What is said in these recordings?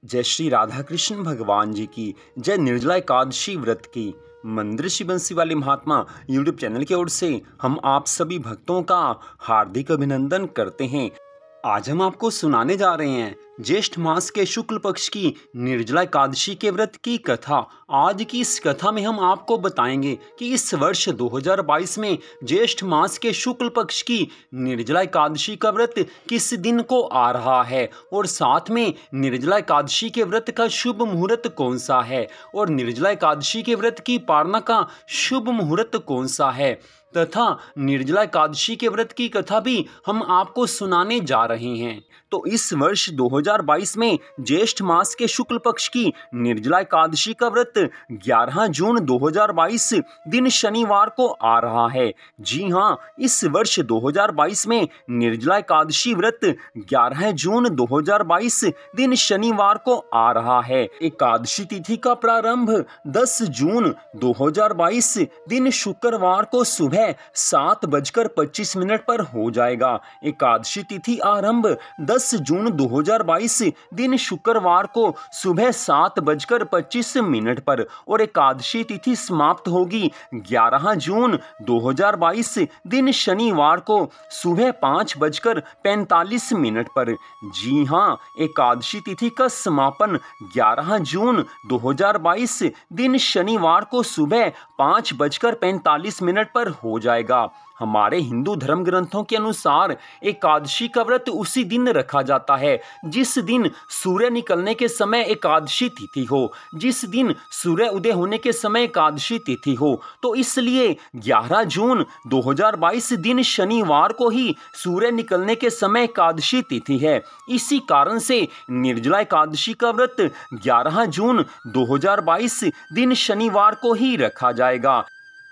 जय श्री राधा कृष्ण भगवान जी की जय। निर्जला एकादशी व्रत की मंदिर श्री बंसी वाले महात्मा यूट्यूब चैनल की ओर से हम आप सभी भक्तों का हार्दिक अभिनंदन करते हैं। आज हम आपको सुनाने जा रहे हैं ज्येष्ठ मास के शुक्ल पक्ष की निर्जला एकादशी के व्रत की कथा। आज की इस कथा में हम आपको बताएंगे कि इस वर्ष 2022 में ज्येष्ठ मास के शुक्ल पक्ष की निर्जला एकादशी का व्रत किस दिन को आ रहा है और साथ में निर्जला एकादशी के व्रत का शुभ मुहूर्त कौन सा है और निर्जला एकादशी के व्रत की पारणा का शुभ मुहूर्त कौन सा है तथा निर्जला एकादशी के व्रत की कथा भी हम आपको सुनाने जा रहे हैं। तो इस वर्ष 2022 में ज्येष्ठ मास के शुक्ल पक्ष की निर्जला एकादशी का व्रत 11 जून 2022 दिन शनिवार को आ रहा है। जी हाँ, इस वर्ष 2022 में निर्जला एकादशी व्रत 11 जून 2022 दिन शनिवार को आ रहा है। एकादशी तिथि का प्रारंभ 10 जून 2022 दिन शुक्रवार को सुबह 7:25 पर हो जाएगा। एकादशी तिथि आरंभ 10 जून 2022 दिन शुक्रवार को सुबह 7:25 पर और एकादशी तिथि समाप्त होगी 11 जून 2022 दिन शनिवार को सुबह 5:45 पर। जी हाँ, एकादशी तिथि का समापन 11 जून 2022 दिन शनिवार को सुबह 5:45 पर हो जाएगा। हमारे हिंदू धर्म ग्रंथों के अनुसार एकादशी का व्रत उसी दिन रखा जाता है जिस दिन सूर्य निकलने के समय एकादशी तिथि हो, जिस दिन सूर्य उदय होने के समय एकादशी तिथि हो। तो इसलिए 11 जून 2022 दिन शनिवार को ही सूर्य निकलने के समय एकादशी तिथि है। इसी कारण से निर्जला एकादशी का व्रत 11 जून 2022 दिन शनिवार को ही रखा जाएगा।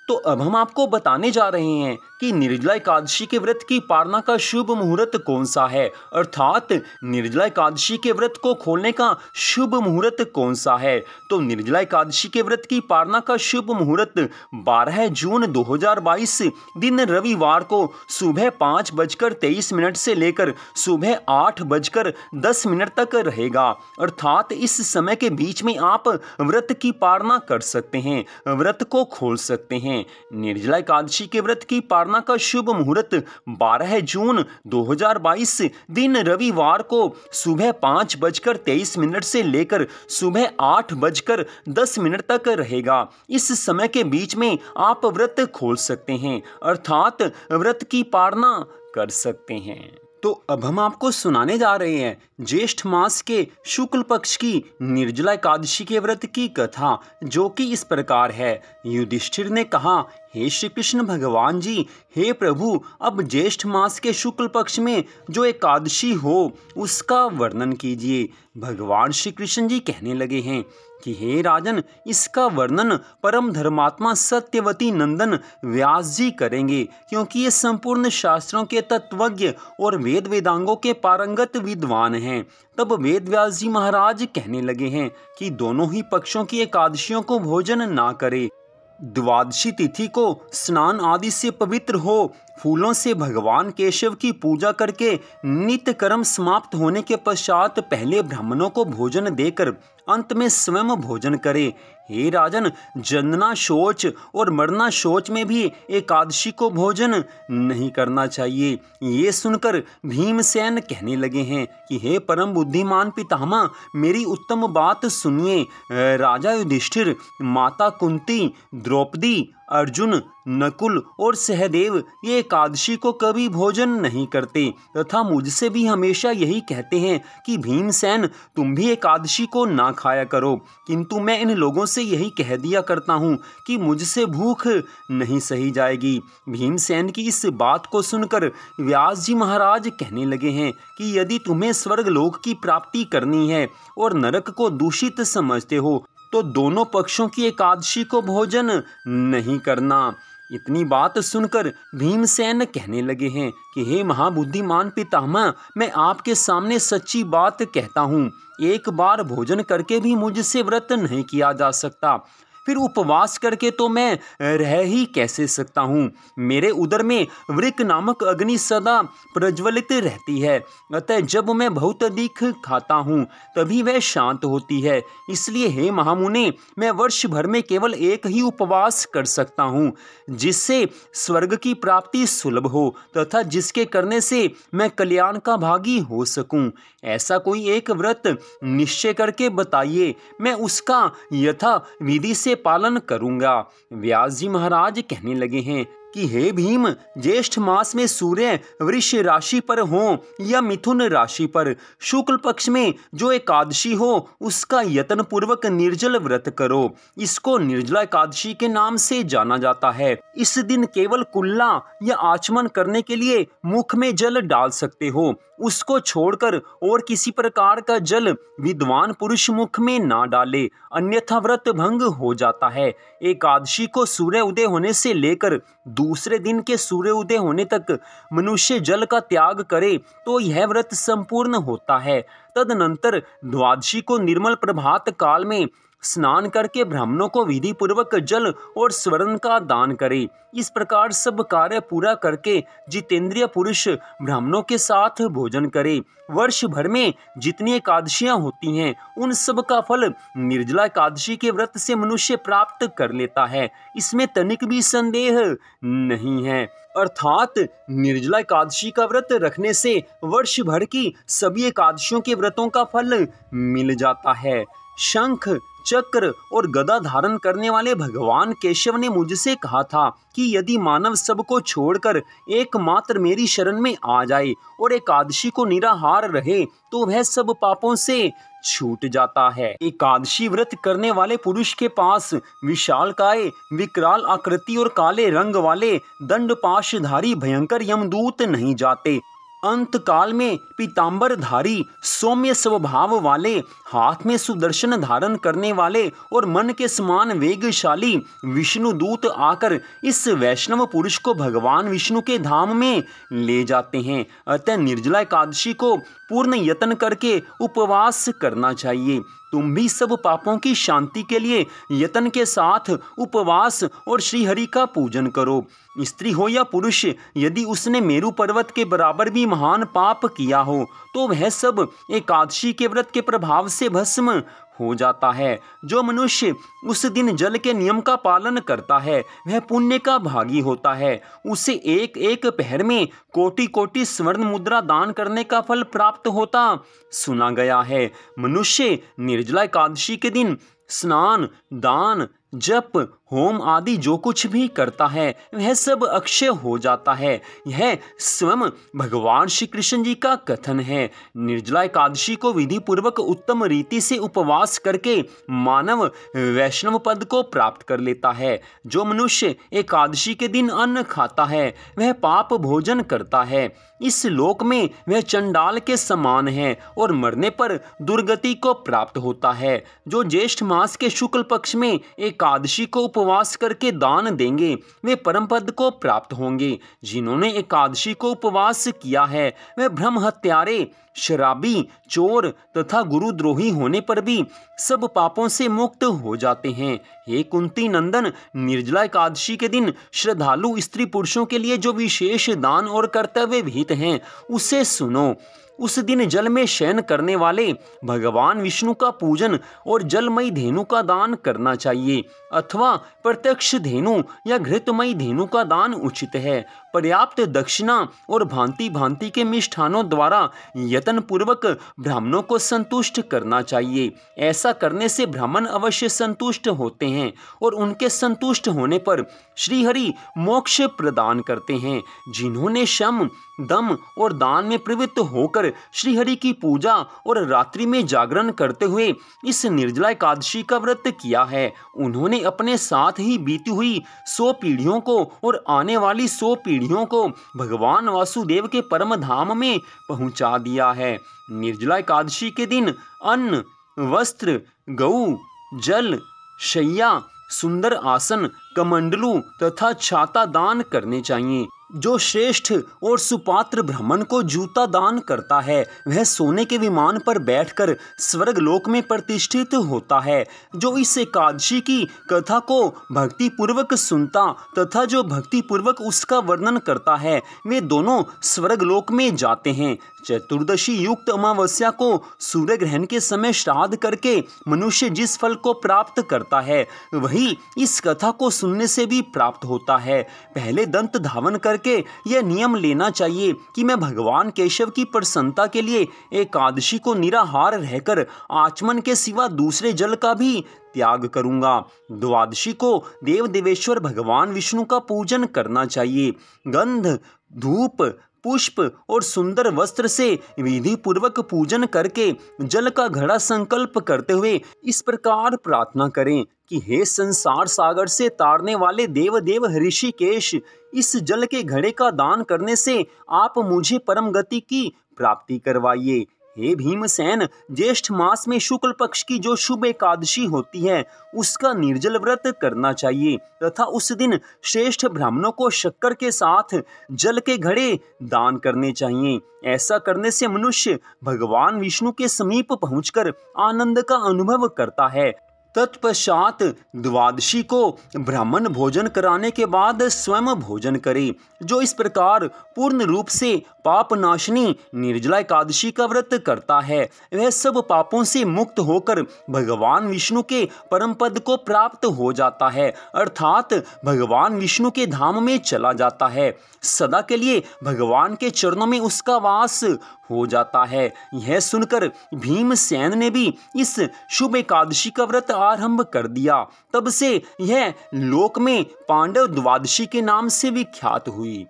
तो अब हम आपको बताने जा रहे हैं कि निर्जला एकादशी के व्रत की पारणा का शुभ मुहूर्त कौन सा है, अर्थात निर्जला एकादशी के व्रत को खोलने का शुभ मुहूर्त कौन सा है। तो निर्जला एकादशी के व्रत की पारणा का शुभ मुहूर्त 12 जून 2022 दिन रविवार को सुबह 5:23 से लेकर सुबह 8:10 तक रहेगा। अर्थात इस समय के बीच में आप व्रत की पारणा कर सकते हैं, व्रत को खोल सकते हैं। निर्जला एकादशी के व्रत की पारणा का शुभ मुहूर्त 12 जून 2022 दिन रविवार को सुबह 5:23 से लेकर सुबह 8:10 तक रहेगा। इस समय के बीच में आप व्रत खोल सकते हैं, अर्थात व्रत की पारणा कर सकते हैं। तो अब हम आपको सुनाने जा रहे हैं ज्येष्ठ मास के शुक्ल पक्ष की निर्जला एकादशी के व्रत की कथा, जो कि इस प्रकार है। युधिष्ठिर ने कहा, हे श्री कृष्ण भगवान जी, हे प्रभु, अब ज्येष्ठ मास के शुक्ल पक्ष में जो एकादशी हो उसका वर्णन कीजिए। भगवान श्री कृष्ण जी कहने लगे हैं कि हे राजन, इसका वर्णन परम धर्मात्मा सत्यवती नंदन व्यास जी करेंगे, क्योंकि ये संपूर्ण शास्त्रों के तत्वज्ञ और वेद वेदांगों के पारंगत विद्वान हैं। तब वेद व्यास जी महाराज कहने लगे हैं कि दोनों ही पक्षों की एकादशियों को भोजन ना करे। द्वादशी तिथि को स्नान आदि से पवित्र हो, फूलों से भगवान केशव की पूजा करके नित्य कर्म समाप्त होने के पश्चात पहले ब्राह्मणों को भोजन देकर अंत में स्वयं भोजन करे। हे राजन, जन्मना शौच और मरना शौच में भी एकादशी को भोजन नहीं करना चाहिए। ये सुनकर भीमसेन कहने लगे हैं कि हे परम बुद्धिमान पितामह, मेरी उत्तम बात सुनिए। राजा युधिष्ठिर, माता कुंती, द्रौपदी, अर्जुन, नकुल और सहदेव ये एकादशी को कभी भोजन नहीं करते तथा मुझसे भी हमेशा यही कहते हैं कि भीमसेन, तुम भी एकादशी को ना खाया करो, किंतु मैं इन लोगों से यही कह दिया करता हूँ कि मुझसे भूख नहीं सही जाएगी। भीमसेन की इस बात को सुनकर व्यास जी महाराज कहने लगे हैं कि यदि तुम्हें स्वर्गलोक की प्राप्ति करनी है और नरक को दूषित समझते हो तो दोनों पक्षों की एकादशी को भोजन नहीं करना। इतनी बात सुनकर भीमसेन कहने लगे हैं कि हे महाबुद्धिमान पितामह, मैं आपके सामने सच्ची बात कहता हूँ, एक बार भोजन करके भी मुझसे व्रत नहीं किया जा सकता। फिर उपवास करके तो मैं रह ही कैसे सकता हूँ। मेरे उदर में वृक नामक अग्नि सदा प्रज्वलित रहती है, अतः जब मैं बहुत अधिक खाता हूँ तभी वह शांत होती है। इसलिए हे महामुने, मैं वर्ष भर में केवल एक ही उपवास कर सकता हूँ, जिससे स्वर्ग की प्राप्ति सुलभ हो तथा जिसके करने से मैं कल्याण का भागी हो सकूं। ऐसा कोई एक व्रत निश्चय करके बताइए, मैं उसका यथा विधि से पालन करूंगा। व्यास जी महाराज कहने लगे हैं कि हे भीम, ज्येष्ठ मास में सूर्य वृष राशि पर हो या मिथुन राशि पर, शुक्ल पक्ष में जो एकादशी हो उसका यत्न पूर्वक निर्जल व्रत करो। इसको निर्जला एकादशी के नाम से जाना जाता है। इस दिन केवल कुल्ला या आचमन करने के लिए मुख में जल डाल सकते हो। उसको छोड़कर और किसी प्रकार का जल विद्वान पुरुष मुख में ना डाले, अन्यथा व्रत भंग हो जाता है। एकादशी को सूर्य उदय होने से लेकर दूसरे दिन के सूर्य उदय होने तक मनुष्य जल का त्याग करे तो यह व्रत संपूर्ण होता है। तदनंतर द्वादशी को निर्मल प्रभात काल में स्नान करके ब्राह्मणों को विधि पूर्वक जल और स्वर्ण का दान करे। इस प्रकार सब कार्य पूरा करके जितेंद्रिय पुरुष ब्राह्मणों के साथ भोजन करे। वर्ष भर में जितनी एकादशियां होती हैं उन सब का फल निर्जला एकादशी के व्रत से मनुष्य प्राप्त कर लेता है, इसमें तनिक भी संदेह नहीं है। अर्थात निर्जला एकादशी का व्रत रखने से वर्ष भर की सभी एकादशियों के व्रतों का फल मिल जाता है। शंख चक्र और गदा धारण करने वाले भगवान केशव ने मुझसे कहा था कि यदि मानव सबको छोड़कर एकमात्र मेरी शरण में आ जाए और एकादशी को निराहार रहे तो वह सब पापों से छूट जाता है। एकादशी व्रत करने वाले पुरुष के पास विशालकाय, विकराल आकृति और काले रंग वाले दंडपाशधारी भयंकर यमदूत नहीं जाते। अंत काल में पीतांबरधारी, सौम्य स्वभाव वाले, हाथ में सुदर्शन धारण करने वाले और मन के समान वेगशाली विष्णु दूत आकर इस वैष्णव पुरुष को भगवान विष्णु के धाम में ले जाते हैं। अतः निर्जला एकादशी को पूर्ण यत्न करके उपवास करना चाहिए। तुम भी सब पापों की शांति के लिए यत्न के साथ उपवास और श्रीहरि का पूजन करो। स्त्री हो या पुरुष, यदि उसने मेरु पर्वत के बराबर भी महान पाप किया हो तो वह सब एकादशी के व्रत के प्रभाव से भस्म हो जाता है। जो मनुष्य उस दिन जल के नियम का पालन करता है वह पुण्य का भागी होता है। उसे एक एक पहर में कोटि कोटि स्वर्ण मुद्रा दान करने का फल प्राप्त होता सुना गया है। मनुष्य निर्जला एकादशी के दिन स्नान, दान, जप, होम आदि जो कुछ भी करता है वह सब अक्षय हो जाता है। यह स्वयं भगवान श्री कृष्ण जी का कथन है। निर्जला एकादशी को विधि पूर्वक उत्तम रीति से उपवास करके मानव वैष्णव पद को प्राप्त कर लेता है। जो मनुष्य एकादशी के दिन अन्न खाता है वह पाप भोजन करता है। इस लोक में वह चंडाल के समान है और मरने पर दुर्गति को प्राप्त होता है। जो ज्येष्ठ मास के शुक्ल पक्ष में एकादशी को उपवास करके दान देंगे वे परम पद को प्राप्त होंगे। जिन्होंने एकादशी को उपवास किया है वे ब्रह्म हत्यारे, शराबी, चोर तथा गुरुद्रोही होने पर भी सब पापों से मुक्त हो जाते हैं। हे कुंती नंदन, निर्जला एकादशी के दिन श्रद्धालु स्त्री पुरुषों के लिए जो विशेष दान और कर्तव्य विहित हैं उसे सुनो। उस दिन जल में शयन करने वाले भगवान विष्णु का पूजन और जलमयी धेनु का दान करना चाहिए अथवा प्रत्यक्ष धेनु या घृतमयी धेनु का दान उचित है। पर्याप्त दक्षिणा और भांति भांति के मिष्ठानों द्वारा यत्न पूर्वक ब्राह्मणों को संतुष्ट करना चाहिए। ऐसा करने से ब्राह्मण अवश्य संतुष्ट होते हैं और उनके संतुष्ट होने पर श्रीहरि मोक्ष प्रदान करते हैं। जिन्होंने शम, दम और दान में प्रवृत्त होकर श्रीहरि की पूजा और रात्रि में जागरण करते हुए इस निर्जला एकादशी का व्रत किया है, उन्होंने अपने साथ ही बीती हुई 100 पीढ़ियों को और आने वाली 100 पीढ़ियों को भगवान वासुदेव के परम धाम में पहुंचा दिया है। निर्जला एकादशी के दिन अन्न, वस्त्र, गऊ, जल, शैया, सुंदर आसन, कमंडलू तथा छाता दान करने चाहिए। जो श्रेष्ठ और सुपात्र ब्राह्मण को जूता दान करता है वह सोने के विमान पर बैठकर स्वर्ग लोक में प्रतिष्ठित होता है। जो इस एकादशी की कथा को भक्ति पूर्वक सुनता तथा जो भक्ति पूर्वक उसका वर्णन करता है वे दोनों स्वर्ग लोक में जाते हैं। चतुर्दशी युक्त अमावस्या को सूर्य ग्रहण के समय श्राद्ध करके मनुष्य जिस फल को प्राप्त करता है वही इस कथा को सुनने से भी प्राप्त होता है। पहले दंत धावन करके यह नियम लेना चाहिए कि मैं भगवान केशव की प्रसन्नता के लिए एकादशी को निराहार रहकर आचमन के सिवा दूसरे जल का भी त्याग करूंगा। द्वादशी को देव देवेश्वर भगवान विष्णु का पूजन करना चाहिए। गंध, धूप, पुष्प और सुंदर वस्त्र से विधि पूर्वक पूजन करके जल का घड़ा संकल्प करते हुए इस प्रकार प्रार्थना करें कि हे संसार सागर से तारने वाले देव देव ऋषिकेश, इस जल के घड़े का दान करने से आप मुझे परम गति की प्राप्ति करवाइए। हे भीमसेन, ज्येष्ठ मास में शुक्ल पक्ष की जो शुभ एकादशी होती है उसका निर्जल व्रत करना चाहिए तथा उस दिन श्रेष्ठ ब्राह्मणों को शक्कर के साथ जल के घड़े दान करने चाहिए। ऐसा करने से मनुष्य भगवान विष्णु के समीप पहुंचकर आनंद का अनुभव करता है। तत्पश्चात द्वादशी को ब्राह्मण भोजन कराने के बाद स्वयं भोजन करे। जो इस प्रकार पूर्ण रूप से पाप नाशनी निर्जला एकादशी का व्रत करता है वह सब पापों से मुक्त होकर भगवान विष्णु के परम पद को प्राप्त हो जाता है, अर्थात भगवान विष्णु के धाम में चला जाता है। सदा के लिए भगवान के चरणों में उसका वास हो जाता है। यह सुनकर भीमसेन ने भी इस शुभ एकादशी का व्रत आरंभ कर दिया। तब से यह लोक में पांडव द्वादशी के नाम से विख्यात हुई।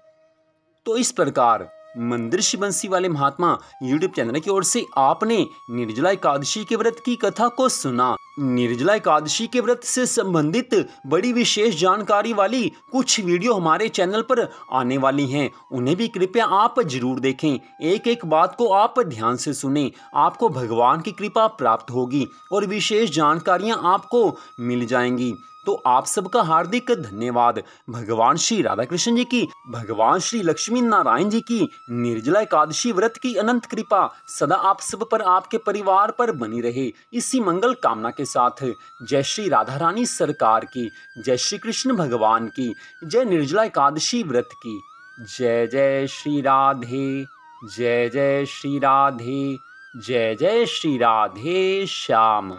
तो इस प्रकार मंदिर बंसी वाले महात्मा यूट्यूब चैनल की ओर से आपने निर्जला एकादशी के व्रत की कथा को सुना। निर्जला एकादशी के व्रत से संबंधित बड़ी विशेष जानकारी वाली कुछ वीडियो हमारे चैनल पर आने वाली हैं, उन्हें भी कृपया आप जरूर देखें। एक एक बात को आप ध्यान से सुनें, आपको भगवान की कृपा प्राप्त होगी और विशेष जानकारियां आपको मिल जाएंगी। तो आप सबका हार्दिक धन्यवाद। भगवान श्री राधा कृष्ण जी की, भगवान श्री लक्ष्मी नारायण जी की निर्जला एकादशी व्रत की अनंत कृपा सदा आप सब पर, आपके परिवार पर बनी रहे, इसी मंगल कामना के साथ जय श्री राधा रानी सरकार की, जय श्री कृष्ण भगवान की, जय निर्जला एकादशी व्रत की। जय जय श्री राधे, जय जय श्री राधे, जय जय श्री राधे श्याम।